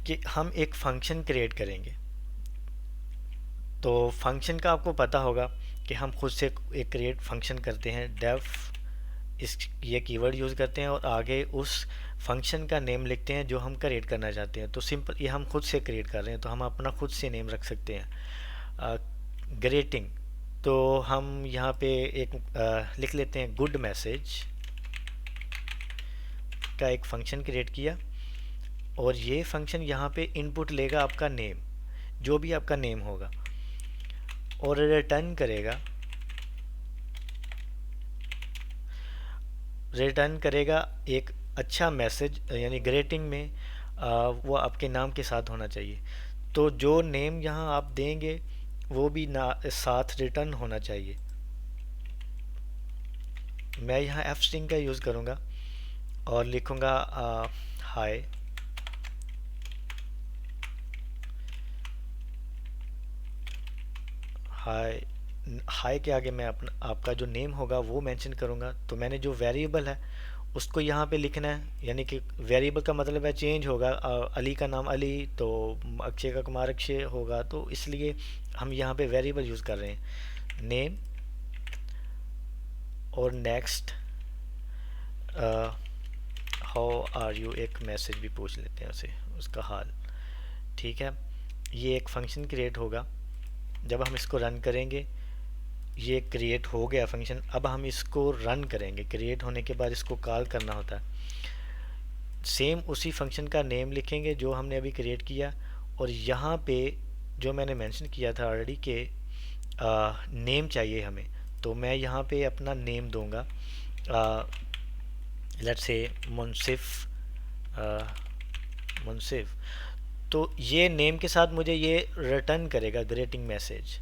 कि हम एक फंक्शन क्रिएट करेंगे। तो फंक्शन का आपको पता होगा कि हम खुद से एक क्रिएट फंक्शन करते हैं, डेफ इस ये कीवर्ड यूज़ करते हैं और आगे उस फंक्शन का नेम लिखते हैं जो हम क्रिएट करना चाहते हैं। तो सिंपल, ये हम खुद से क्रिएट कर रहे हैं तो हम अपना खुद से नेम रख सकते हैं। ग्रेटिंग, तो हम यहाँ पे एक लिख लेते हैं गुड मैसेज का एक फंक्शन क्रिएट किया, और ये फंक्शन यहाँ पे इनपुट लेगा आपका नेम, जो भी आपका नेम होगा, और रिटर्न करेगा एक अच्छा मैसेज, यानी ग्रेटिंग में वो आपके नाम के साथ होना चाहिए। तो जो नेम यहाँ आप देंगे वो भी ना साथ रिटर्न होना चाहिए। मैं यहाँ एफ स्ट्रिंग का यूज़ करूँगा और लिखूँगा हाय। हाय, हाय के आगे मैं अपना आपका जो नेम होगा वो मेंशन करूँगा। तो मैंने जो वेरिएबल है उसको यहाँ पे लिखना है, यानी कि वेरिएबल का मतलब है चेंज होगा। अली का नाम अली, तो अक्षय का कुमार अक्षय होगा, तो इसलिए हम यहाँ पे वेरिएबल यूज़ कर रहे हैं नेम। और नेक्स्ट हाउ आर यू, एक मैसेज भी पूछ लेते हैं उसे, उसका हाल। ठीक है, ये एक फंक्शन क्रिएट होगा। जब हम इसको रन करेंगे, ये क्रिएट हो गया फंक्शन। अब हम इसको रन करेंगे, क्रिएट होने के बाद इसको कॉल करना होता है। सेम उसी फंक्शन का नेम लिखेंगे जो हमने अभी क्रिएट किया, और यहाँ पे जो मैंने मेंशन किया था ऑलरेडी कि नेम चाहिए हमें, तो मैं यहाँ पे अपना नेम दूंगा, लेट्स से मुनसिफ। तो ये नेम के साथ मुझे ये रिटर्न करेगा ग्रेटिंग मैसेज।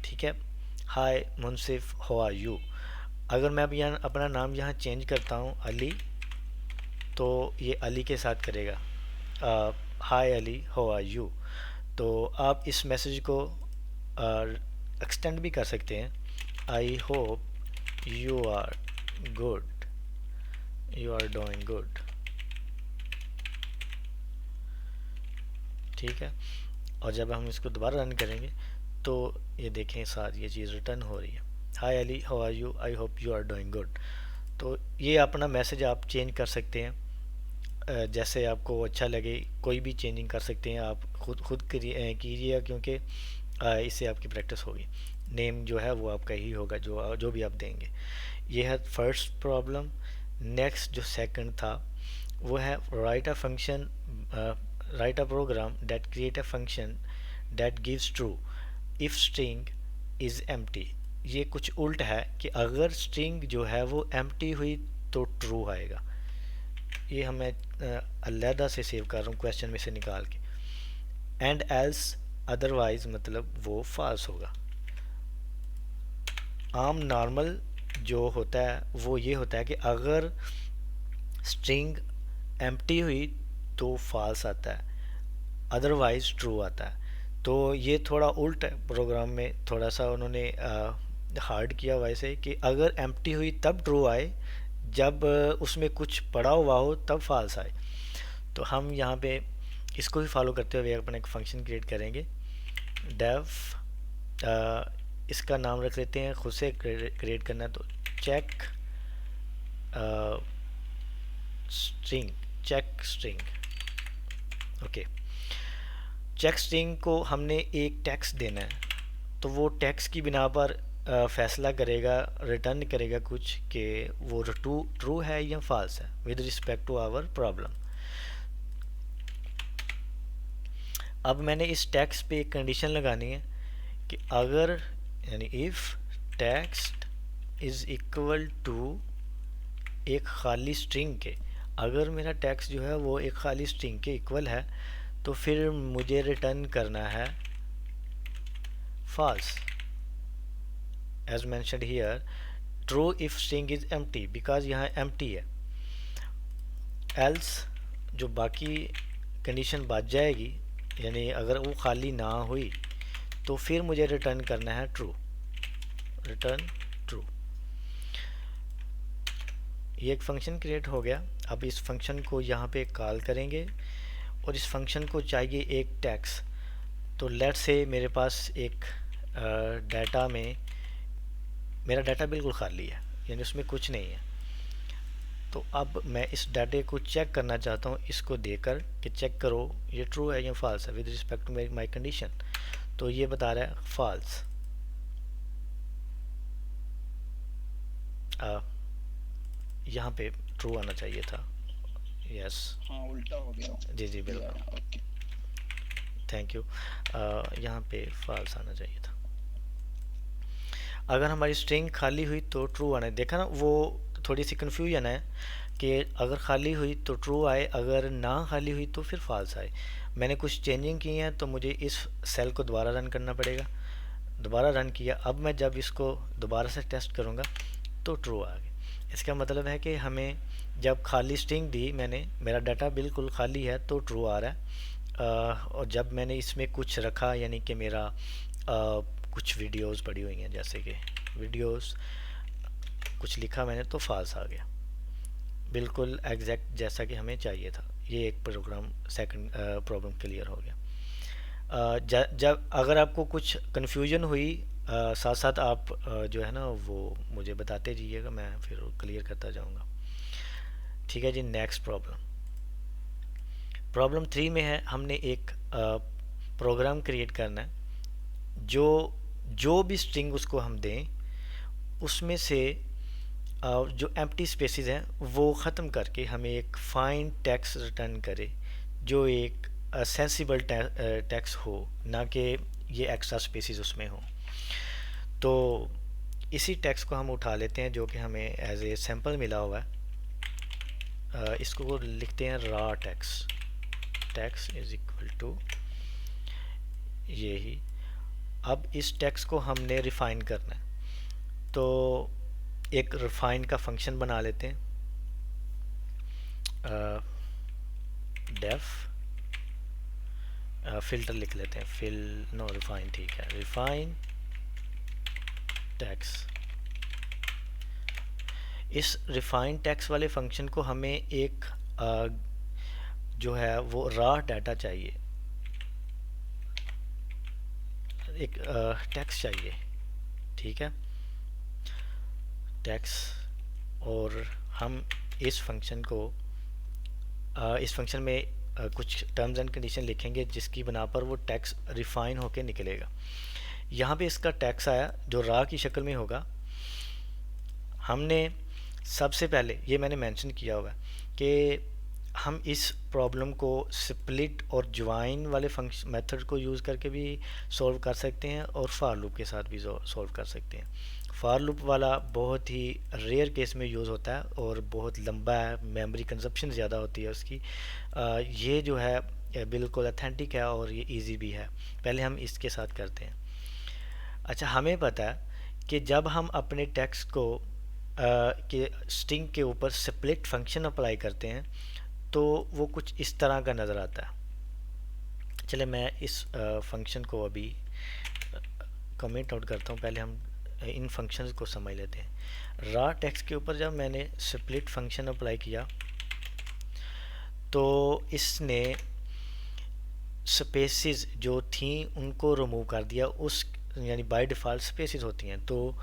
ठीक है, हाय मुनसिफ हाउ आर यू। अगर मैं अब यहाँ अपना नाम यहाँ चेंज करता हूँ अली, तो ये अली के साथ करेगा, हाय अली हाउ आर यू। तो आप इस मैसेज को एक्सटेंड भी कर सकते हैं, I hope you are good, you are doing good. ठीक है, और जब हम इसको दोबारा रन करेंगे तो ये देखें साथ ये चीज़ रिटर्न हो रही है, hi Ali how are you, I hope you are doing good. तो ये अपना मैसेज आप चेंज कर सकते हैं, जैसे आपको अच्छा लगे। कोई भी चेंजिंग कर सकते हैं आप, खुद खुद कीजिएगा, क्योंकि इससे आपकी प्रैक्टिस होगी। नेम जो है वो आपका ही होगा, जो जो भी आप देंगे। ये है फर्स्ट प्रॉब्लम। नेक्स्ट जो सेकंड था वो है write a function, write a program that create a function that gives true if string is empty. ये कुछ उल्ट है कि अगर स्ट्रिंग जो है वो एम्प्टी हुई तो ट्रू आएगा। ये हमें अलहदा से सेव कर रहा हूँ क्वेश्चन में से निकाल के। एंड एल्स अदरवाइज मतलब वो फॉल्स होगा। आम नॉर्मल जो होता है वो ये होता है कि अगर स्ट्रिंग एम्प्टी हुई तो फॉल्स आता है, अदरवाइज ट्रू आता है। तो ये थोड़ा उल्ट है, प्रोग्राम में थोड़ा सा उन्होंने हार्ड किया वैसे कि अगर एम्प्टी हुई तब ट्रू आए, जब उसमें कुछ पड़ा हुआ हो तब फॉल्स आए। तो हम यहाँ पे इसको भी फॉलो करते हुए अपना एक फंक्शन क्रिएट करेंगे, डेव, इसका नाम रख लेते हैं, खुद से क्रिएट करना है तो check string, check string. Okay, check string को हमने एक टैक्स देना है, तो वो टैक्स की बिना पर फैसला करेगा, रिटर्न करेगा कुछ कि वो ट्रू ट्रू है या फॉल्स है with respect to our problem. अब मैंने इस टैक्स पे एक कंडीशन लगानी है कि अगर, यानी if text is equal to एक खाली स्ट्रिंग के, अगर मेरा टेक्स्ट जो है वो एक खाली स्ट्रिंग के इक्वल है, तो फिर मुझे रिटर्न करना है false. As mentioned here, true if string is empty, because यहाँ एम्प्टी है। एल्स जो बाकी कंडीशन बच जाएगी, यानी अगर वो खाली ना हुई, तो फिर मुझे रिटर्न करना है ट्रू, रिटर्न ट्रू। ये एक फंक्शन क्रिएट हो गया। अब इस फंक्शन को यहाँ पे कॉल करेंगे और इस फंक्शन को चाहिए एक टैक्स। तो लेट्स से मेरे पास एक डाटा में मेरा डाटा बिल्कुल खाली है, यानी उसमें कुछ नहीं है। तो अब मैं इस डाटे को चेक करना चाहता हूँ, इसको देकर कि चेक करो ये ट्रू है या फॉल्स है with respect to my condition. तो ये बता रहा है फॉल्स। यहाँ पे ट्रू आना चाहिए था। यस, हाँ उल्टा हो गया। जी जी बिल्कुल, ओके। Thank you. यहाँ पे फॉल्स आना चाहिए था। अगर हमारी स्ट्रिंग खाली हुई तो ट्रू आना है। देखा ना, वो थोड़ी सी कन्फ्यूजन है कि अगर खाली हुई तो ट्रू आए, अगर ना खाली हुई तो फिर फॉल्स आए। मैंने कुछ चेंजिंग की हैं तो मुझे इस सेल को दोबारा रन करना पड़ेगा। दोबारा रन किया, अब मैं जब इसको दोबारा से टेस्ट करूँगा तो ट्रू आ गया। इसका मतलब है कि हमें जब खाली स्ट्रिंग दी मैंने, मेरा डाटा बिल्कुल खाली है तो ट्रू आ रहा है। और जब मैंने इसमें कुछ रखा, यानी कि मेरा कुछ वीडियोस पड़ी हुई हैं, जैसे कि वीडियोस कुछ लिखा मैंने तो फॉल्स आ गया, बिल्कुल एग्जैक्ट जैसा कि हमें चाहिए था। ये एक प्रोग्राम सेकंड प्रॉब्लम क्लियर हो गया। जब अगर आपको कुछ कन्फ्यूजन हुई, साथ साथ आप जो है ना वो मुझे बताते जाइएगा, मैं फिर क्लियर करता जाऊंगा। ठीक है जी, नेक्स्ट प्रॉब्लम, प्रॉब्लम 3 में है हमने एक प्रोग्राम क्रिएट करना है। जो जो भी स्ट्रिंग उसको हम दें उसमें से जो एम्प्टी स्पेसेस हैं वो ख़त्म करके हमें एक फाइंड टेक्स्ट रिटर्न करे, जो एक सेंसिबल टेक्स्ट हो, ना कि ये एक्स्ट्रा स्पेसेस उसमें हो। तो इसी टेक्स्ट को हम उठा लेते हैं जो कि हमें एज ए सैम्पल मिला हुआ है। इसको लिखते हैं raw text, text is equal to ये ही। अब इस टेक्स्ट को हमने रिफाइन करना है, तो एक रिफाइन का फंक्शन बना लेते हैं। डेफ फिल्टर लिख लेते हैं, नो रिफाइन, ठीक है, रिफाइन टेक्स्ट। इस रिफाइन टेक्स्ट वाले फंक्शन को हमें एक जो है वो रा डाटा चाहिए, एक टेक्स्ट चाहिए, ठीक है, टेक्स्ट। और हम इस फंक्शन को इस फंक्शन में कुछ टर्म्स एंड कंडीशन लिखेंगे जिसकी बना पर वो टेक्स्ट रिफाइन होके निकलेगा। यहाँ पे इसका टेक्स्ट आया जो रा की शक्ल में होगा। हमने सबसे पहले ये मैंने मेंशन किया हुआ है कि हम इस प्रॉब्लम को स्प्लिट और ज्वाइन वाले फंक्शन मेथड को यूज़ करके भी सॉल्व कर सकते हैं और फॉर लूप के साथ भी सॉल्व कर सकते हैं। फॉर लूप वाला बहुत ही रेयर केस में यूज़ होता है और बहुत लंबा है, मेमोरी कंजप्शन ज़्यादा होती है उसकी। ये जो है बिल्कुल अथेंटिक है और ये इजी भी है। पहले हम इसके साथ करते हैं। अच्छा, हमें पता है कि जब हम अपने टेक्स्ट को के स्ट्रिंग के ऊपर स्प्लिट फंक्शन अप्लाई करते हैं तो वो कुछ इस तरह का नज़र आता है। चले मैं इस फंक्शन को अभी कमेंट आउट करता हूँ, पहले हम इन फंक्शंस को समझ लेते हैं। रा टेक्स्ट के ऊपर जब मैंने स्प्लिट फंक्शन अप्लाई किया तो इसने स्पेसेस जो थी उनको रिमूव कर दिया, उस यानी बाय डिफ़ॉल्ट स्पेसेस होती हैं। तो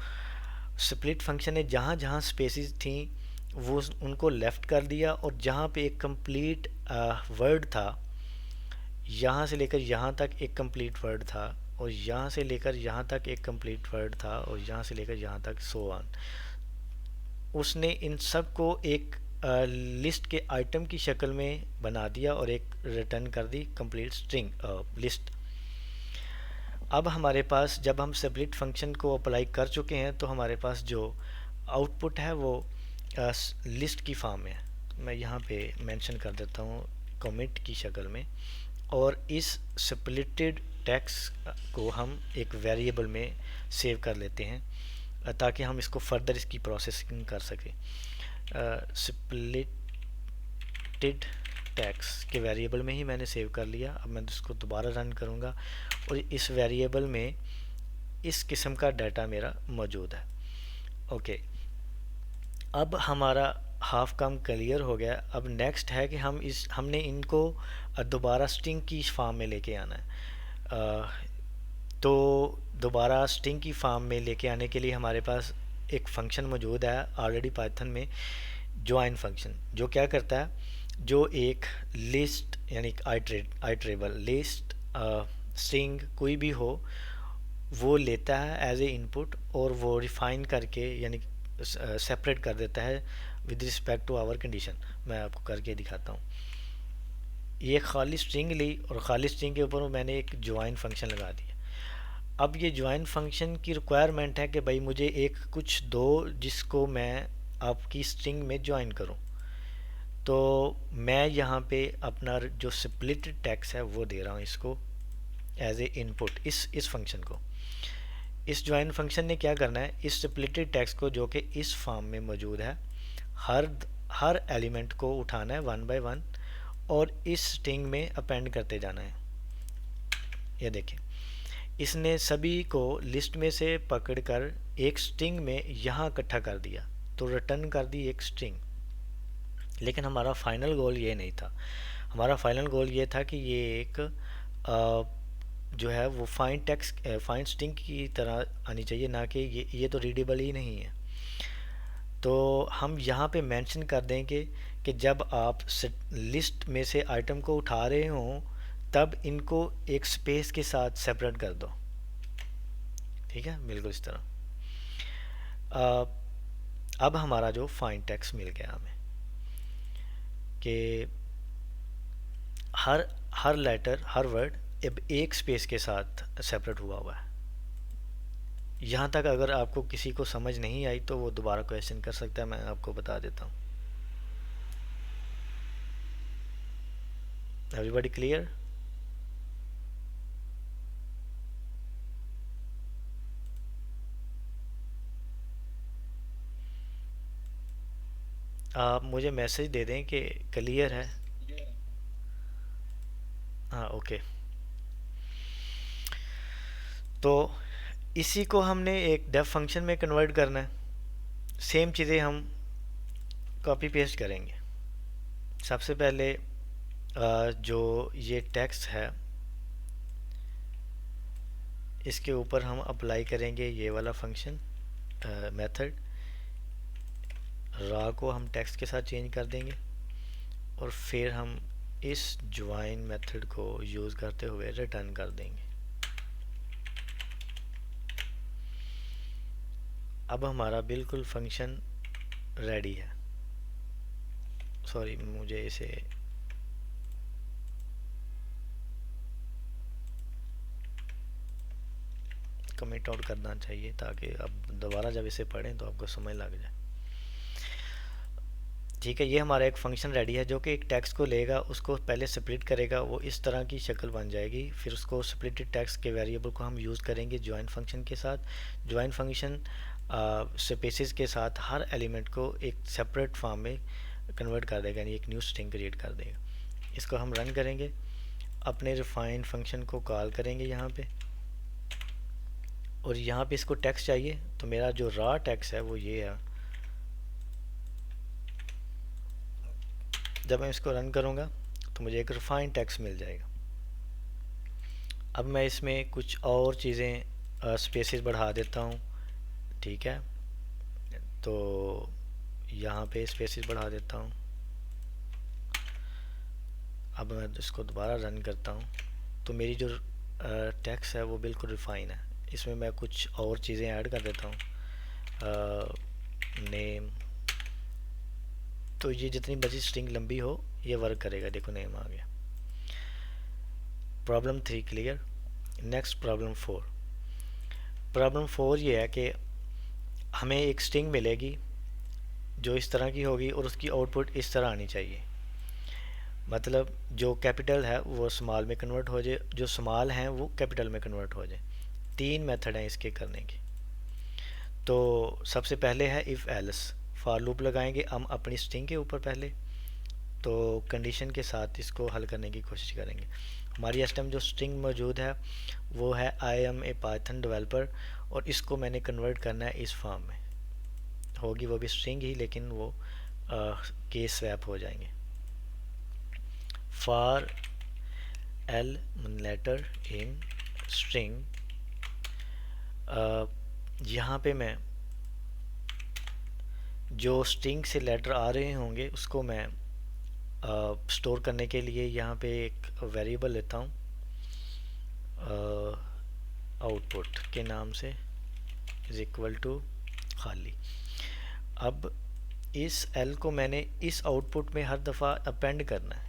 स्प्लिट फंक्शन ने जहाँ जहाँ स्पेसेस थी वो उनको लेफ़्ट कर दिया, और जहाँ पे एक कंप्लीट वर्ड था, यहाँ से लेकर यहाँ तक एक कंप्लीट वर्ड था, और यहाँ से लेकर यहाँ तक एक कंप्लीट वर्ड था, और यहाँ से लेकर यहाँ तक सो ऑन। उसने इन सब को एक लिस्ट के आइटम की शक्ल में बना दिया और एक रिटर्न कर दी कंप्लीट स्ट्रिंग लिस्ट। अब हमारे पास जब हम स्प्लिट फंक्शन को अप्लाई कर चुके हैं तो हमारे पास जो आउटपुट है वो लिस्ट की फॉर्म है। मैं यहाँ पे मेंशन कर देता हूँ कमिट की शक्ल में, और इस स्प्लिटेड टेक्स्ट को हम एक वेरिएबल में सेव कर लेते हैं ताकि हम इसको फर्दर इसकी प्रोसेसिंग कर सकें। स्प्लिटेड टेक्स्ट के वेरिएबल में ही मैंने सेव कर लिया। अब मैं इसको दोबारा रन करूँगा और इस वेरिएबल में इस किस्म का डाटा मेरा मौजूद है। ओके, अब हमारा हाफ काम क्लियर हो गया। अब नेक्स्ट है कि हमने इनको दोबारा स्ट्रिंग की फॉर्म में लेके आना है। तो दोबारा स्ट्रिंग की फॉर्म में लेके आने के लिए हमारे पास एक फंक्शन मौजूद है ऑलरेडी पाइथन में, ज्वाइन फंक्शन, जो क्या करता है, जो एक लिस्ट यानी आइट्रेबल लिस्ट स्ट्रिंग कोई भी हो वो लेता है एज ए इनपुट, और वो रिफाइन करके यानी सेपरेट कर देता है with respect to our condition. मैं आपको करके दिखाता हूँ। ये खाली स्ट्रिंग ली और खाली स्ट्रिंग के ऊपर मैंने एक ज्वाइन फंक्शन लगा दिया। अब ये ज्वाइन फंक्शन की रिक्वायरमेंट है कि भाई मुझे एक कुछ दो जिसको मैं आपकी स्ट्रिंग में ज्वाइन करूं। तो मैं यहाँ पे अपना जो स्प्लिट टेक्स्ट है वो दे रहा हूँ इसको एज ए इनपुट, इस फंक्शन को। इस ज्वाइन फंक्शन ने क्या करना है, इस स्प्लिटेड टेक्स्ट को जो कि इस फॉर्म में मौजूद है, हर हर एलिमेंट को उठाना है वन बाय वन और इस स्ट्रिंग में अपेंड करते जाना है। ये देखें, इसने सभी को लिस्ट में से पकड़कर एक स्ट्रिंग में यहाँ इकट्ठा कर दिया, तो रिटर्न कर दी एक स्ट्रिंग। लेकिन हमारा फाइनल गोल ये नहीं था। हमारा फाइनल गोल ये था कि ये एक जो है वो फाइन टेक्स्ट फाइन स्ट्रिंग की तरह आनी चाहिए, ना कि ये तो रीडेबल ही नहीं है। तो हम यहाँ पे मेंशन कर देंगे कि जब आप लिस्ट में से आइटम को उठा रहे हों तब इनको एक स्पेस के साथ सेपरेट कर दो। ठीक है, बिल्कुल इस तरह। अब हमारा जो फाइन टेक्स्ट मिल गया हमें कि हर लेटर हर वर्ड अब एक स्पेस के साथ सेपरेट हुआ है। यहाँ तक अगर आपको किसी को समझ नहीं आई तो वो दोबारा क्वेश्चन कर सकता है, मैं आपको बता देता हूँ। Everybody clear? आप मुझे मैसेज दे दें कि क्लियर है। हाँ, ओके। तो इसी को हमने एक डेफ फंक्शन में कन्वर्ट करना है। सेम चीज़ें हम कॉपी पेस्ट करेंगे। सबसे पहले जो ये टेक्स्ट है इसके ऊपर हम अप्लाई करेंगे ये वाला फंक्शन मेथड। रा को हम टेक्स्ट के साथ चेंज कर देंगे और फिर हम इस ज्वाइन मेथड को यूज़ करते हुए रिटर्न कर देंगे। अब हमारा बिल्कुल फंक्शन रेडी है। सॉरी, मुझे इसे कमिट आउट करना चाहिए ताकि अब दोबारा जब इसे पढ़ें तो आपको समझ लग जाए। ठीक है, ये हमारा एक फंक्शन रेडी है जो कि एक टेक्स्ट को लेगा, उसको पहले स्प्लिट करेगा, वो इस तरह की शक्ल बन जाएगी। फिर उसको स्प्लिटेड टेक्स्ट के वेरिएबल को हम यूज़ करेंगे ज्वाइन फंक्शन के साथ। ज्वाइन फंक्शन स्पेसेस के साथ हर एलिमेंट को एक सेपरेट फॉर्म में कन्वर्ट कर देगा, यानी एक न्यू स्ट्रिंग क्रिएट कर देगा। इसको हम रन करेंगे, अपने रिफाइंड फंक्शन को कॉल करेंगे यहाँ पे, और यहाँ पे इसको टेक्स्ट चाहिए तो मेरा जो रा टेक्स्ट है वो ये है। जब मैं इसको रन करूँगा तो मुझे एक रिफाइंड टेक्स्ट मिल जाएगा। अब मैं इसमें कुछ और चीज़ें स्पेसेस बढ़ा देता हूँ। ठीक है, तो यहाँ पे स्पेसेस बढ़ा देता हूँ। अब मैं इसको दोबारा रन करता हूँ तो मेरी जो टेक्स्ट है वो बिल्कुल रिफाइन है। इसमें मैं कुछ और चीज़ें ऐड कर देता हूँ, नेम। तो ये जितनी बची स्ट्रिंग लंबी हो ये वर्क करेगा। देखो नेम आ गया। Problem 3 clear. Next problem 4। Problem 4 ये है कि हमें एक स्ट्रिंग मिलेगी जो इस तरह की होगी और उसकी आउटपुट इस तरह आनी चाहिए। मतलब जो कैपिटल है वो स्मॉल में कन्वर्ट हो जाए, जो स्मॉल हैं वो कैपिटल में कन्वर्ट हो जाए। 3 मेथड हैं इसके करने की। तो सबसे पहले है इफ़ एल्स, फॉर लूप लगाएंगे हम अपनी स्ट्रिंग के ऊपर पहले, तो कंडीशन के साथ इसको हल करने की कोशिश करेंगे। हमारी इस टाइम जो स्ट्रिंग मौजूद है वो है I am a Python developer, और इसको मैंने कन्वर्ट करना है इस फॉर्म में। होगी वो भी स्ट्रिंग ही, लेकिन वो केस स्वैप हो जाएंगे। For L letter in string, यहाँ पे मैं जो स्ट्रिंग से लेटर आ रहे होंगे उसको मैं स्टोर करने के लिए यहाँ पे एक वेरिएबल लेता हूँ आउटपुट के नाम से, इज इक्वल टू खाली। अब इस एल को मैंने इस आउटपुट में हर दफ़ा अपेंड करना है,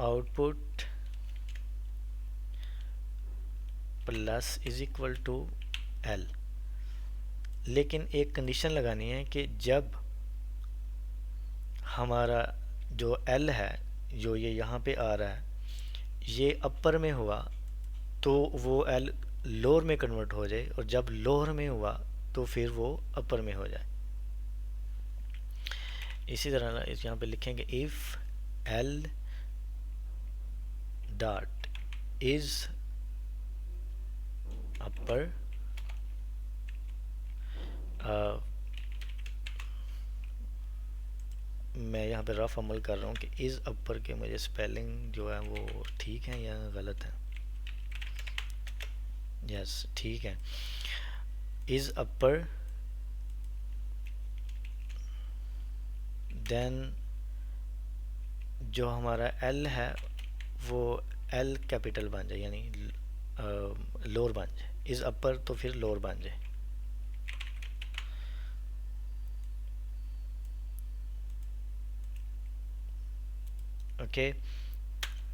output plus is equal to L. लेकिन एक कंडीशन लगानी है कि जब हमारा जो एल है, जो ये यहाँ पे आ रहा है, ये अपर में हुआ तो वो एल लोअर में कन्वर्ट हो जाए, और जब लोअर में हुआ तो फिर वो अपर में हो जाए। इसी तरह इस यहाँ पे लिखेंगे if L dot is upper, मैं यहाँ पे रफ अमल कर रहा हूँ कि इज़ अपर के मुझे स्पेलिंग जो है वो ठीक है या गलत है। यस ठीक है, इज़ अपर देन जो हमारा एल है वो एल कैपिटल बन जाए, यानी लोअर बन जाए। इज़ अपर तो फिर लोअर बन जाए। ओके,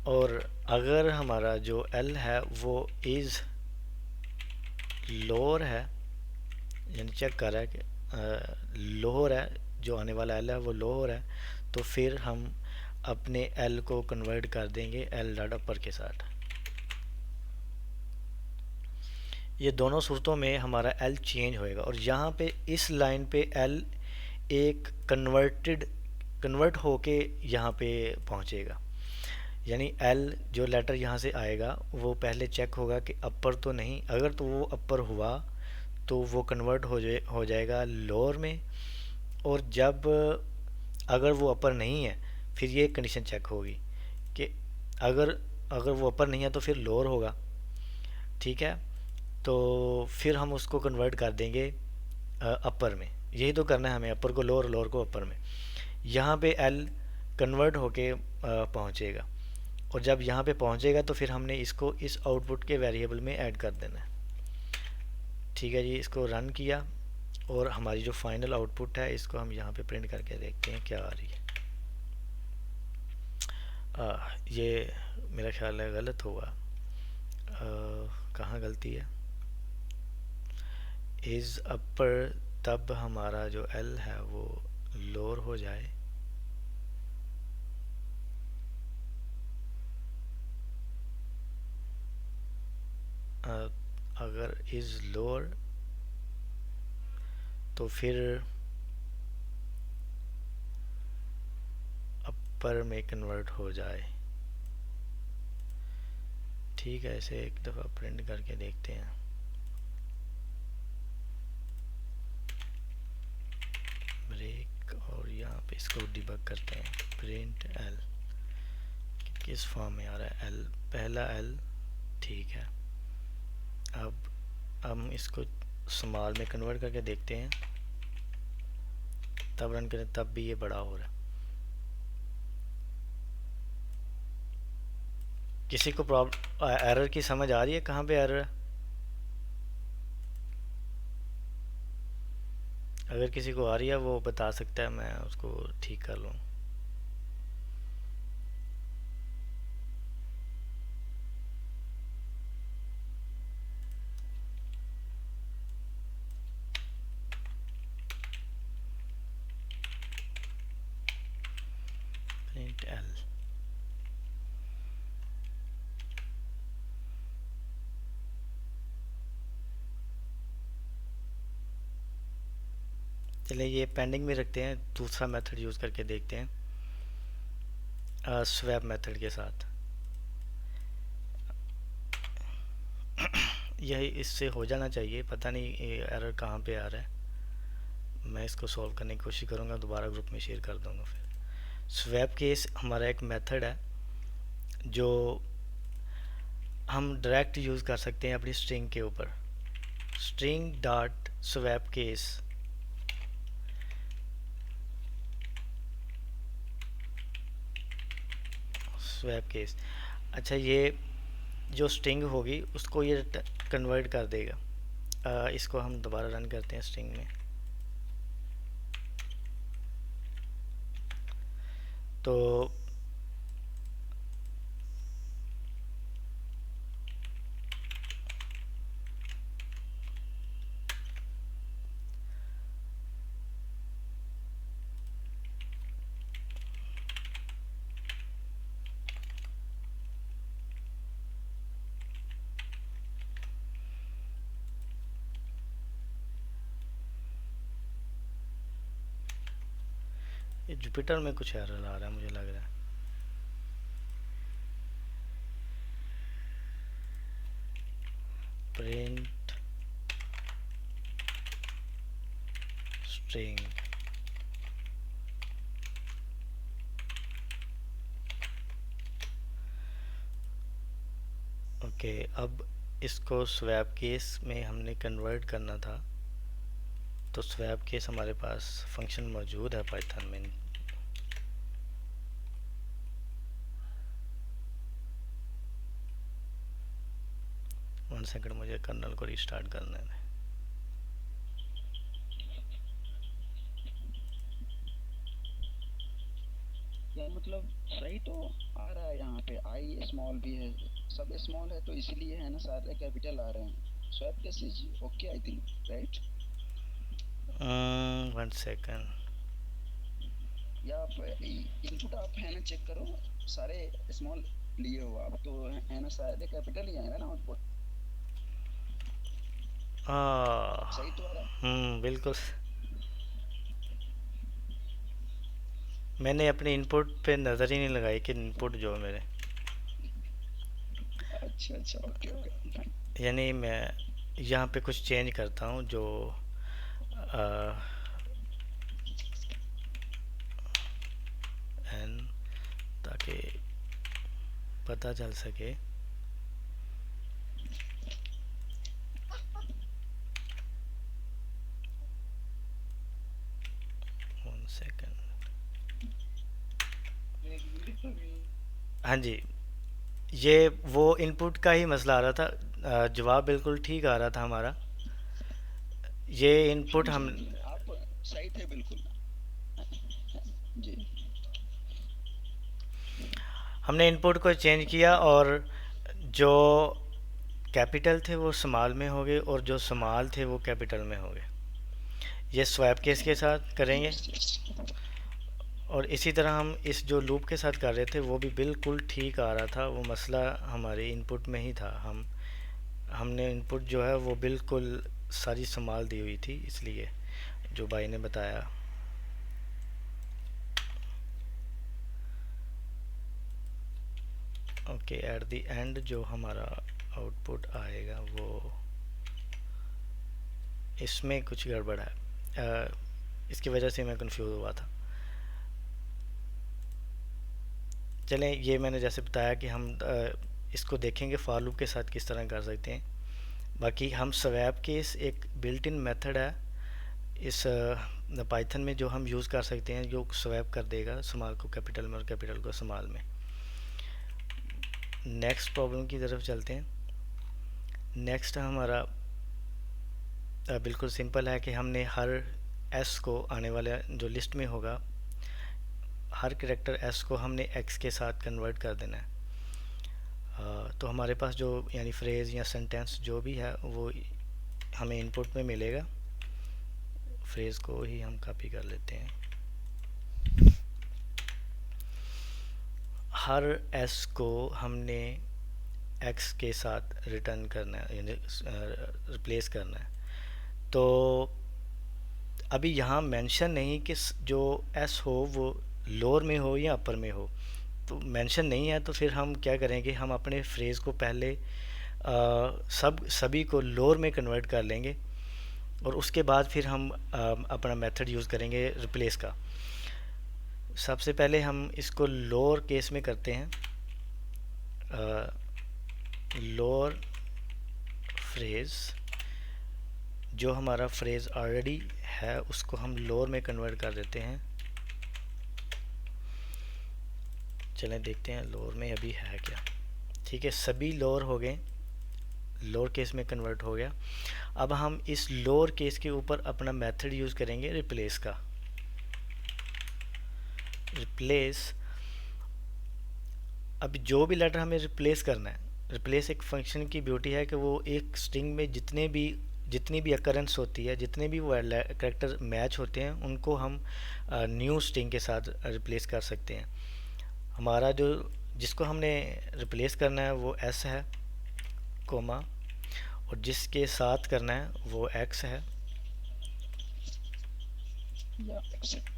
और अगर हमारा जो एल है वो इज़ लोअर है, यानी चेक कर रहा है कि लोअर है, जो आने वाला एल है वो लोअर है, तो फिर हम अपने एल को कन्वर्ट कर देंगे एल डॉट अपर के साथ। ये दोनों सूरतों में हमारा एल चेंज होएगा, और यहाँ पे इस लाइन पे एल एक कन्वर्ट होके यहाँ पे पहुँचेगा। यानी एल जो लेटर यहाँ से आएगा वो पहले चेक होगा कि अपर तो नहीं, अगर तो वो अपर हुआ तो वो कन्वर्ट हो जाएगा लोअर में, और जब अगर वो अपर नहीं है फिर ये कंडीशन चेक होगी कि अगर अगर वो अपर नहीं है तो फिर लोअर होगा। ठीक है, तो फिर हम उसको कन्वर्ट कर देंगे अपर में। यही तो करना है हमें, अपर को लोअर, लोअर को अपर में। यहाँ पे एल कन्वर्ट होके पहुँचेगा, और जब यहाँ पे पहुँचेगा तो फिर हमने इसको इस आउटपुट के वेरिएबल में ऐड कर देना है। ठीक है जी, इसको रन किया और हमारी जो फाइनल आउटपुट है इसको हम यहाँ पे प्रिंट करके देखते हैं क्या आ रही है। ये मेरा ख्याल है गलत होगा। कहाँ गलती है? इज़ अपर तब हमारा जो एल है वो लोअर हो जाए, अगर इज़ लोअर तो फिर अपर में कन्वर्ट हो जाए। ठीक है, इसे एक दफ़ा प्रिंट करके देखते हैं। ब्रेक, और यहाँ पे इसको डिबग करते हैं। प्रिंट एल किस फॉर्म में आ रहा है? एल, पहला एल ठीक है। अब हम इसको स्मॉल में कन्वर्ट करके देखते हैं, तब रन करें तब भी ये बड़ा हो रहा है। किसी को प्रॉब्लम एरर की समझ आ रही है? कहाँ पे एरर है? अगर किसी को आ रही है वो बता सकता है, मैं उसको ठीक कर लूँ। प्रिंट एल, चलिए ये पेंडिंग में रखते हैं, दूसरा मेथड यूज़ करके देखते हैं स्वैप मेथड के साथ। यही इससे हो जाना चाहिए, पता नहीं ये एरर कहाँ पे आ रहा है। मैं इसको सॉल्व करने की कोशिश करूँगा, दोबारा ग्रुप में शेयर कर दूँगा। फिर स्वैप केस हमारा एक मेथड है जो हम डायरेक्ट यूज़ कर सकते हैं अपनी स्ट्रिंग के ऊपर। String dot swap case, swap case. अच्छा, ये जो स्ट्रिंग होगी उसको ये कन्वर्ट कर देगा। इसको हम दोबारा रन करते हैं स्ट्रिंग में। तो ये जुपिटर में कुछ एरर आ रहा है मुझे लग रहा है। Print string, okay. अब इसको स्वैप केस में हमने कन्वर्ट करना था, तो स्वैप केस हमारे पास फंक्शन मौजूद है पाइथन में। वन सेकंड, मुझे कर्नल को रिस्टार्ट करना है। यार मतलब सही तो आ रहा है, यहाँ पे आई स्मॉल भी है, सब स्मॉल है, तो इसलिए है ना सारे कैपिटल आ रहे हैं। Swap case is okay I think, right? One second. या आप इनपुट आप है ना चेक करो, सारे स्मॉल लिए हो आप तो है ना सारे कैपिटल ही आएगा ना आउटपुट। सही तो आ रहा है। बिल्कुल। मैंने अपने इनपुट पे नज़र ही नहीं लगाई कि इनपुट जो है मेरे, अच्छा अच्छा, ओके ओके। यानी मैं यहाँ पे कुछ चेंज करता हूँ जो एन, ताकि पता चल सके। One second. हाँ जी, ये वो इनपुट का ही मसला आ रहा था। जवाब बिल्कुल ठीक आ रहा था हमारा। ये इनपुट जी हम जी, आप सही थे बिल्कुल जी। हमने इनपुट को चेंज किया, और जो कैपिटल थे वो स्मॉल में हो गए और जो स्मॉल थे वो कैपिटल में हो गए। ये स्वैप केस के साथ करेंगे, यस यस। और इसी तरह हम इस जो लूप के साथ कर रहे थे वो भी बिल्कुल ठीक आ रहा था। वो मसला हमारे इनपुट में ही था। हमने इनपुट जो है वो बिल्कुल सारी संभाल दी हुई थी, इसलिए जो भाई ने बताया। ओके, एट द एंड जो हमारा आउटपुट आएगा वो इसमें कुछ गड़बड़ है। इसकी वजह से मैं कंफ्यूज हुआ था। चलें, ये मैंने जैसे बताया कि हम इसको देखेंगे फॉर लूप के साथ किस तरह कर सकते हैं। बाकी हम स्वैप केस एक बिल्ट इन मेथड है इस पाइथन में जो हम यूज़ कर सकते हैं, जो स्वैप कर देगा स्मॉल को कैपिटल में और कैपिटल को स्मॉल में। नेक्स्ट प्रॉब्लम की तरफ चलते हैं। नेक्स्ट हमारा बिल्कुल सिंपल है कि हमने हर एस को आने वाले जो लिस्ट में होगा, हर करेक्टर एस को हमने एक्स के साथ कन्वर्ट कर देना है। तो हमारे पास जो यानी फ्रेज़ या सेंटेंस जो भी है वो हमें इनपुट में मिलेगा। फ्रेज़ को ही हम कॉपी कर लेते हैं। हर एस को हमने एक्स के साथ रिटर्न करना है, यानी रिप्लेस करना है। तो अभी यहाँ मेंशन नहीं कि जो एस हो वो लोअर में हो या अपर में हो, तो मेंशन नहीं है। तो फिर हम क्या करेंगे, हम अपने फ्रेज़ को पहले सभी को लोअर में कन्वर्ट कर लेंगे, और उसके बाद फिर हम अपना मेथड यूज़ करेंगे रिप्लेस का। सबसे पहले हम इसको लोअर केस में करते हैं। लोअर फ्रेज, जो हमारा फ्रेज ऑलरेडी है उसको हम लोअर में कन्वर्ट कर देते हैं। चलें देखते हैं लोअर में अभी है क्या। ठीक है, सभी लोअर हो गए, लोअर केस में कन्वर्ट हो गया। अब हम इस लोअर केस के ऊपर अपना मेथड यूज़ करेंगे रिप्लेस का। रिप्लेस, अब जो भी लेटर हमें रिप्लेस करना है, रिप्लेस एक फंक्शन की ब्यूटी है कि वो एक स्ट्रिंग में जितनी भी अकरेंस होती है, जितने भी वो कैरेक्टर मैच होते हैं, उनको हम न्यू स्ट्रिंग के साथ रिप्लेस कर सकते हैं। हमारा जो जिसको हमने रिप्लेस करना है वो एस है, कोमा, और जिसके साथ करना है वो एक्स है। या एक्सेप्ट।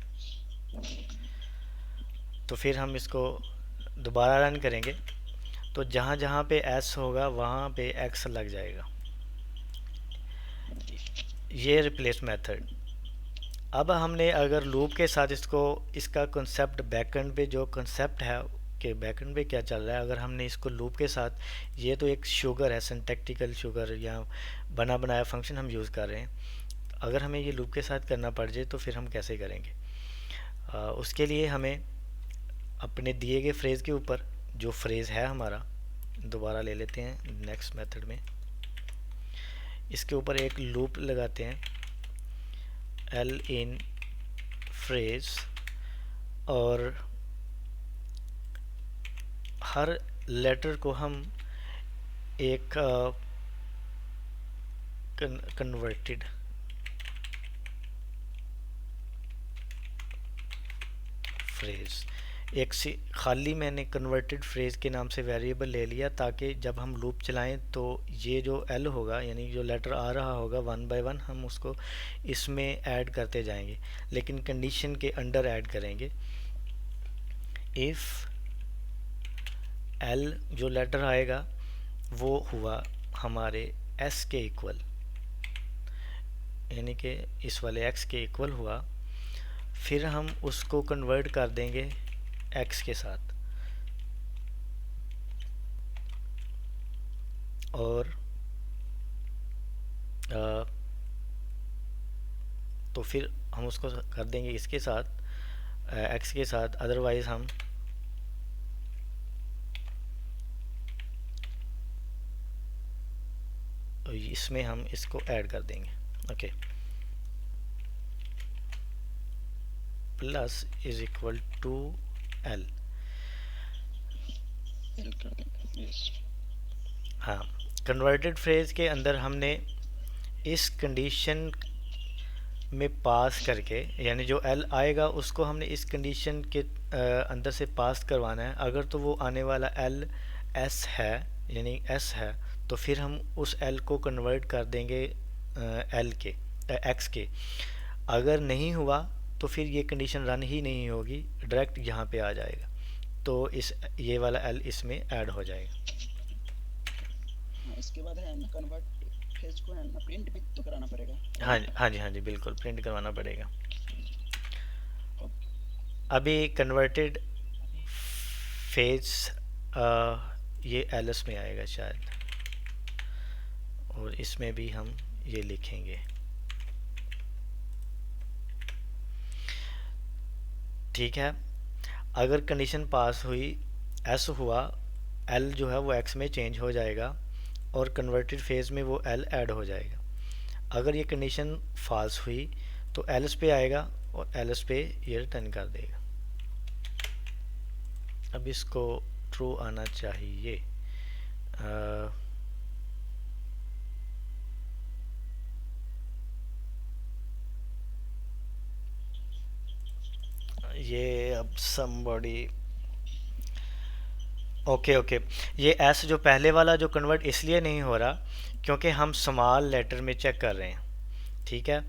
तो फिर हम इसको दोबारा रन करेंगे तो जहाँ जहाँ पे एस होगा वहाँ पे एक्स लग जाएगा। ये रिप्लेस मेथड। अब हमने अगर लूप के साथ इसका कॉन्सेप्ट बैकएंड पे जो कॉन्सेप्ट है कि बैकएंड पे क्या चल रहा है, अगर हमने इसको लूप के साथ, ये तो एक शुगर है, सिंटैक्टिकल शुगर या बना बनाया फंक्शन हम यूज़ कर रहे हैं, अगर हमें ये लूप के साथ करना पड़ जाए तो फिर हम कैसे करेंगे। उसके लिए हमें अपने दिए गए फ्रेज़ के ऊपर, जो फ्रेज़ है हमारा, दोबारा ले लेते हैं नेक्स्ट मेथड में, इसके ऊपर एक लूप लगाते हैं, एल इन फ्रेज, और हर लेटर को हम एक कन्वर्टेड फ्रेज, एक से खाली मैंने कन्वर्टेड फ्रेज के नाम से वेरिएबल ले लिया, ताकि जब हम लूप चलाएं तो ये जो एल होगा, यानी जो लेटर आ रहा होगा, वन बाय वन हम उसको इसमें ऐड करते जाएंगे, लेकिन कंडीशन के अंडर ऐड करेंगे। इफ़ एल जो लेटर आएगा वो हुआ हमारे एस के इक्वल, यानी कि इस वाले एक्स के इक्वल हुआ, फिर हम उसको कन्वर्ट कर देंगे एक्स के साथ, और तो फिर हम उसको कर देंगे इसके साथ, एक्स के साथ, अदरवाइज हम इसमें हम इसको ऐड कर देंगे। Okay, plus is equal to L. L कर देंगे, यस। हाँ, कन्वर्टेड फ्रेज के अंदर हमने इस कंडीशन में पास करके, यानी जो एल आएगा उसको हमने इस कंडीशन के अंदर से पास करवाना है। अगर तो वो आने वाला एल एस है, यानी एस है, तो फिर हम उस एल को कन्वर्ट कर देंगे एल के, एक्स के। अगर नहीं हुआ तो फिर ये कंडीशन रन ही नहीं होगी, डायरेक्ट यहाँ पे आ जाएगा, तो ये वाला एल इसमें ऐड हो जाएगा। हाँ, इसके बाद है ना कन्वर्ट फेज को है ना प्रिंट भी तो कराना पड़ेगा, हाँ राइट? हाँ जी, हाँ जी, बिल्कुल प्रिंट करवाना पड़ेगा। ओके। अभी कन्वर्टेड फेज ये एलएस में आएगा शायद, और इसमें भी हम ये लिखेंगे। ठीक है, अगर कंडीशन पास हुई, एस हुआ, एल जो है वो एक्स में चेंज हो जाएगा, और कन्वर्टेड फेज में वो एल ऐड हो जाएगा। अगर ये कंडीशन फॉल्स हुई तो एल्स पे आएगा, और एल्स पे ये रिटर्न कर देगा। अब इसको ट्रू आना चाहिए। ये अब somebody, ओके ओके, ये एस जो पहले वाला जो कन्वर्ट इसलिए नहीं हो रहा क्योंकि हम स्मॉल लेटर में चेक कर रहे हैं। ठीक है,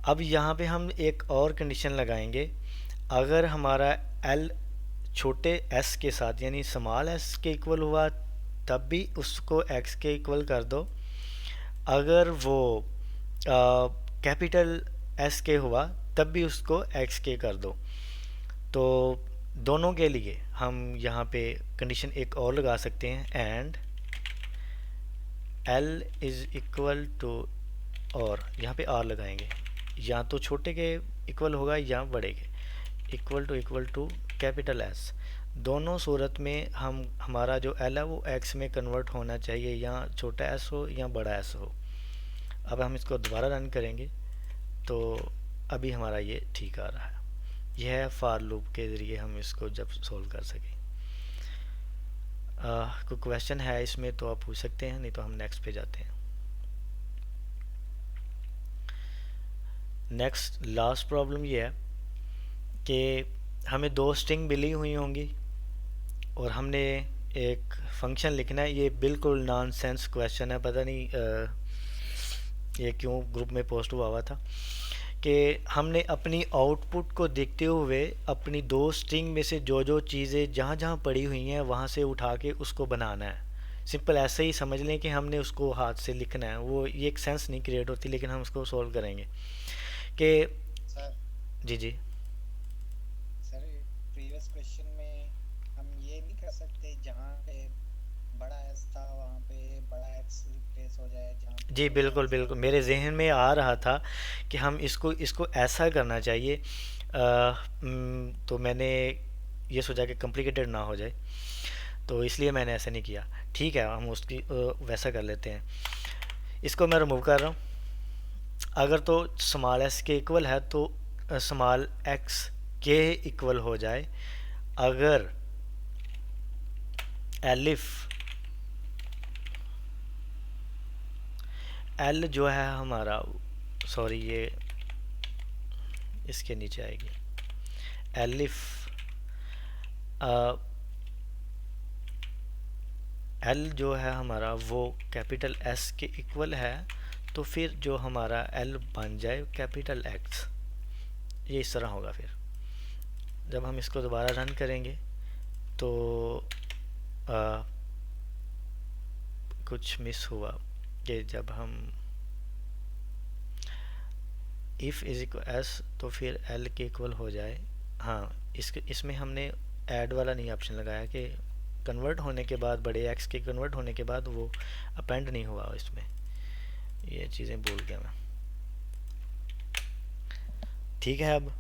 अब यहाँ पे हम एक और कंडीशन लगाएंगे, अगर हमारा एल छोटे एस के साथ यानी स्मॉल एस के इक्वल हुआ तब भी उसको एक्स के इक्वल कर दो। अगर वो कैपिटल एस के हुआ तब भी उसको एक्स के कर दो। तो दोनों के लिए हम यहाँ पे कंडीशन एक और लगा सकते हैं, and L is equal to, और यहाँ पे आर लगाएंगे, या तो छोटे के इक्वल होगा या बड़े के, इक्वल टू कैपिटल एस। दोनों सूरत में हम हमारा जो एल है वो एक्स में कन्वर्ट होना चाहिए, या छोटा एस हो या बड़ा एस हो। अब हम इसको दोबारा रन करेंगे तो अभी हमारा ये ठीक आ रहा है। यह है फॉर लूप के ज़रिए हम इसको जब सोल्व कर सकें। कोई क्वेश्चन है इसमें तो आप पूछ सकते हैं, नहीं तो हम नेक्स्ट पे जाते हैं। नेक्स्ट लास्ट प्रॉब्लम ये है कि हमें दो स्ट्रिंग मिली हुई होंगी और हमने एक फंक्शन लिखना है। ये बिल्कुल नॉनसेंस क्वेश्चन है, पता नहीं ये क्यों ग्रुप में पोस्ट हुआ था कि हमने अपनी आउटपुट को देखते हुए अपनी दो स्ट्रिंग में से जो जो चीज़ें जहाँ जहाँ पड़ी हुई हैं वहाँ से उठा के उसको बनाना है। सिंपल ऐसे ही समझ लें कि हमने उसको हाथ से लिखना है, वो ये एक सेंस नहीं क्रिएट होती, लेकिन हम उसको सोल्व करेंगे कि सर जी जी। सर प्रीवियस क्वेश्चन में हम ये नहीं कर सकते जहाँ पे बड़ा एस था वहाँ पे बड़ा एक्स रिप्लेस हो जाए, जहाँ पे जी छोटा बिल्कुल एक्स था बिल्कुल, वहाँ मेरे पे। जहन में आ रहा था कि हम इसको इसको ऐसा करना चाहिए। तो मैंने ये सोचा कि कॉम्प्लिकेटेड ना हो जाए, तो इसलिए मैंने ऐसा नहीं किया। ठीक है, हम उसकी वैसा कर लेते हैं। इसको मैं रिमूव कर रहा हूँ। अगर तो स्मॉल एस के इक्वल है तो स्मॉल एक्स के इक्वल हो जाए। अगर एलिफ एल जो है हमारा, सॉरी ये इसके नीचे आएगी, एलिफ एल जो है हमारा वो कैपिटल एस के इक्वल है, तो फिर जो हमारा एल बन जाए कैपिटल एक्स, ये इस तरह होगा। फिर जब हम इसको दोबारा रन करेंगे तो आ, कुछ मिस हुआ कि जब हम इफ़ इज इक्वल एस तो फिर एल के इक्वल हो जाए। हाँ, इसमें हमने ऐड वाला नहीं ऑप्शन लगाया कि कन्वर्ट होने के बाद, बड़े एक्स के कन्वर्ट होने के बाद वो अपेंड नहीं हुआ इसमें। ये चीज़ें भूल गया मैं। ठीक है, अब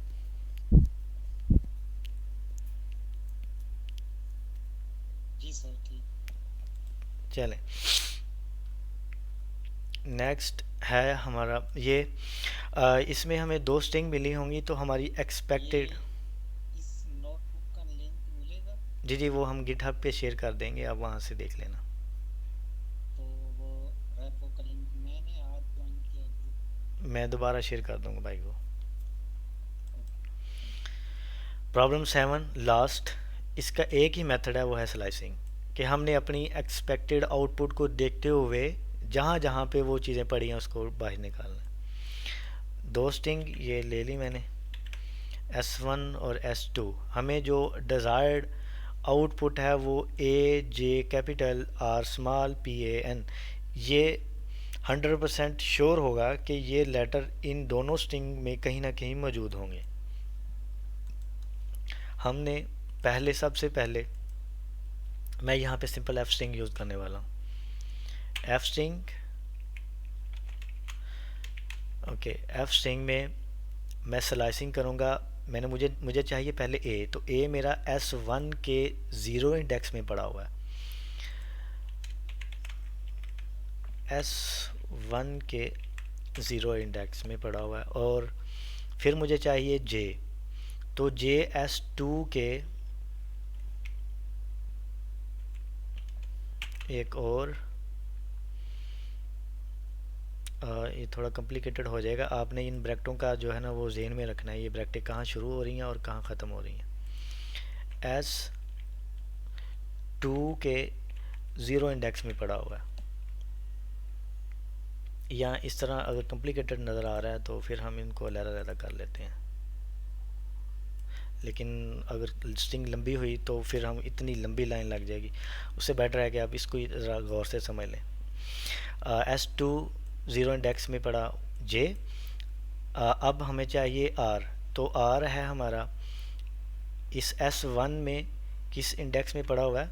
जी सर ठीक। चलें। नेक्स्ट है हमारा ये, इसमें हमें दो स्ट्रिंग मिली होंगी तो हमारी ये एक्सपेक्टेड। इस नोटबुक का लिंक मिलेगा? जी जी, वो हम गिटहब पे शेयर कर देंगे, आप वहाँ से देख लेना। तो वो रेपो का लिंक मैंने आज ज्वाइन किया ग्रुप। मैं दोबारा शेयर कर दूंगा भाई को। Okay thank you. Problem 7 last, इसका एक ही मेथड है, वो है स्लाइसिंग। कि हमने अपनी एक्सपेक्टेड आउटपुट को देखते हुए जहाँ जहाँ पे वो चीज़ें पड़ी हैं उसको बाहर निकालना है। दो स्ट्रिंग ये ले ली मैंने, S1 और S2। हमें जो डिज़ायर्ड आउटपुट है वो A J capital R small P A N, ये 100% श्योर होगा कि ये लेटर इन दोनों स्ट्रिंग में कहीं ना कहीं मौजूद होंगे। हमने पहले, सबसे पहले मैं यहाँ पे सिंपल एफ स्ट्रिंग यूज़ करने वाला हूँ। F string, okay, F string में मैं स्लाइसिंग करूँगा। मैंने मुझे चाहिए पहले ए, तो ए मेरा S1 के ज़ीरो इंडेक्स में पड़ा हुआ है, S1 के ज़ीरो इंडेक्स में पड़ा हुआ है। और फिर मुझे चाहिए जे, तो जे S2 के एक और, ये थोड़ा कॉम्प्लिकेटेड हो जाएगा। आपने इन ब्रैकेटों का जो है ना वो जेन में रखना है, ये ब्रैकेटें कहाँ शुरू हो रही हैं और कहाँ ख़त्म हो रही हैं। S2 के ज़ीरो इंडेक्स में पड़ा हुआ है, या इस तरह अगर कॉम्प्लिकेटेड नज़र आ रहा है तो फिर हम इनको अलग-अलग कर लेते हैं। लेकिन अगर स्ट्रिंग लंबी हुई तो फिर हम इतनी लंबी लाइन लग जाएगी, उससे बेटर है कि आप इसको ज़रा गौर से समझ लें। S2 ज़ीरो इंडेक्स में पड़ा, जे। अब हमें चाहिए आर, तो आर है हमारा इस S1 में किस इंडेक्स में पड़ा हुआ है,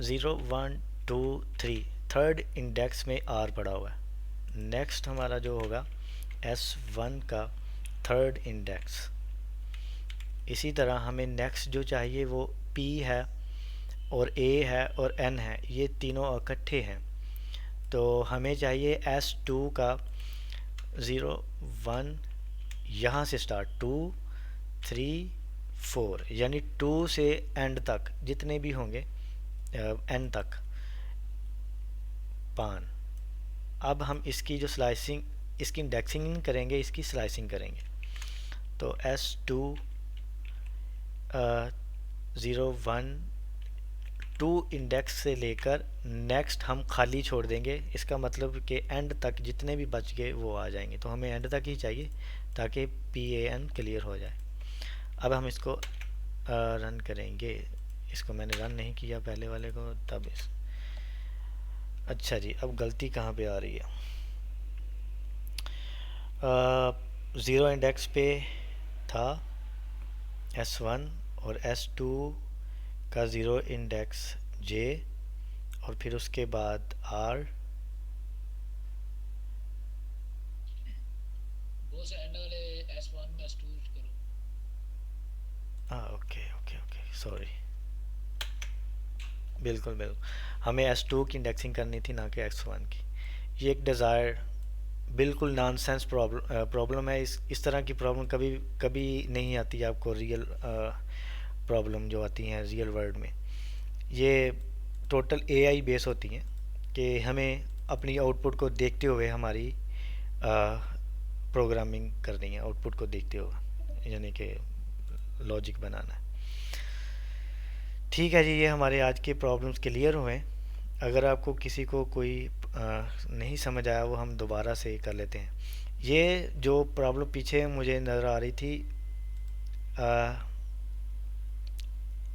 0 1 2 3, थर्ड इंडेक्स में आर पड़ा हुआ है। नेक्स्ट हमारा जो होगा S1 का थर्ड इंडेक्स। इसी तरह हमें नेक्स्ट जो चाहिए वो P है और A है और N है, ये तीनों इकट्ठे हैं। तो हमें चाहिए S2 का 0 1, यहाँ से स्टार्ट 2 3 4, यानी 2 से एंड तक जितने भी होंगे एन तक पान। अब हम इसकी जो स्लाइसिंग, इसकी इंडेक्सिंग करेंगे, इसकी स्लाइसिंग करेंगे। तो S2 0 1 2 इंडेक्स से लेकर नेक्स्ट हम खाली छोड़ देंगे, इसका मतलब कि एंड तक जितने भी बच गए वो आ जाएंगे। तो हमें एंड तक ही चाहिए ताकि PAN क्लियर हो जाए। अब हम इसको रन करेंगे। इसको मैंने रन नहीं किया पहले वाले को, तब अच्छा जी, अब गलती कहाँ पे आ रही है। 0 इंडेक्स पे था S1 और S2 का 0 इंडेक्स J और फिर उसके बाद R। वो से एंड वाले S1 में S2 करो। ओके ओके ओके, सॉरी, बिल्कुल बिल्कुल, हमें S2 की इंडेक्सिंग करनी थी, ना कि S1 की। ये एक डिज़ायर बिल्कुल नॉनसेंस प्रॉब्लम है। इस तरह की प्रॉब्लम कभी कभी नहीं आती आपको रियल प्रॉब्लम जो आती हैं रियल वर्ल्ड में। ये टोटल AI बेस होती हैं कि हमें अपनी आउटपुट को देखते हुए हमारी प्रोग्रामिंग करनी है, आउटपुट को देखते हुए, यानी कि लॉजिक बनाना है। ठीक है जी, ये हमारे आज के प्रॉब्लम्स क्लियर हुए। अगर आपको किसी को कोई नहीं समझ आया वो हम दोबारा से कर लेते हैं। ये जो प्रॉब्लम पीछे मुझे नज़र आ रही थी,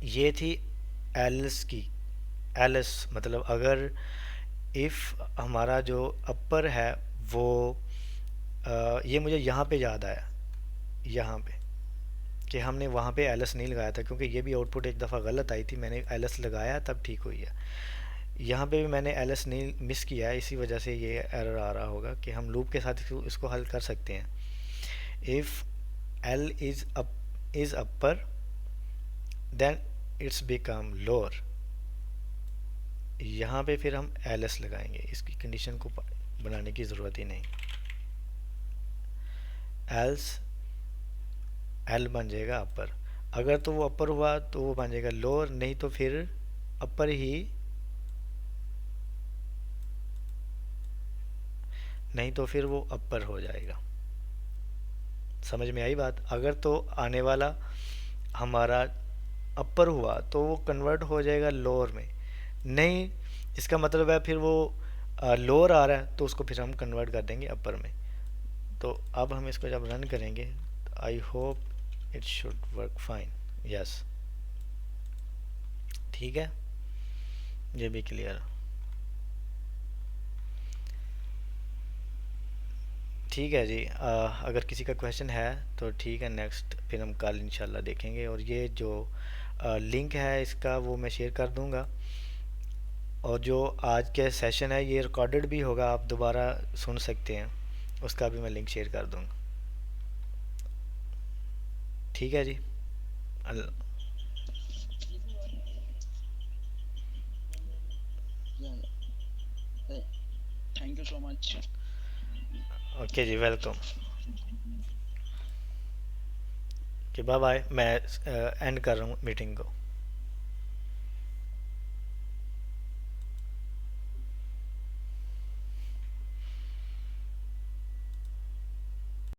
ये थी एल्स की। एल्स मतलब अगर इफ़ हमारा जो अपर है वो ये मुझे यहाँ पे याद आया, यहाँ पे कि हमने वहाँ पे एल्स नहीं लगाया था, क्योंकि ये भी आउटपुट एक दफ़ा गलत आई थी, मैंने एल्स लगाया तब ठीक हुई है। यहाँ पे भी मैंने एल्स नहीं मिस किया है, इसी वजह से ये एरर आ रहा होगा कि हम लूप के साथ इसको हल कर सकते हैं। If L is upper then it's become lower, यहाँ पे फिर हम एल्स लगाएंगे, इसकी कंडीशन को बनाने की ज़रूरत ही नहीं। एल्स L बन जाएगा अपर, अगर तो वो अपर हुआ तो वो बन जाएगा लोअर, नहीं तो फिर अपर ही, नहीं तो फिर वो अपर हो जाएगा। समझ में आई बात। अगर तो आने वाला हमारा अपर हुआ तो वो कन्वर्ट हो जाएगा लोअर में, नहीं इसका मतलब है फिर वो लोअर आ रहा है तो उसको फिर हम कन्वर्ट कर देंगे अपर में। तो अब हम इसको जब रन करेंगे, I hope it should work fine. Yes, ठीक है, ये भी क्लियर। ठीक है जी, अगर किसी का क्वेश्चन है तो ठीक है, नेक्स्ट फिर हम कल इंशाल्लाह देखेंगे। और ये जो लिंक है इसका वो मैं शेयर कर दूंगा, और जो आज के सेशन है ये रिकॉर्डेड भी होगा, आप दोबारा सुन सकते हैं, उसका भी मैं लिंक शेयर कर दूंगा। ठीक है जी, thank you so much. Okay जी, वेलकम। कि बाय बाय, मैं एंड कर रहा हूँ मीटिंग को।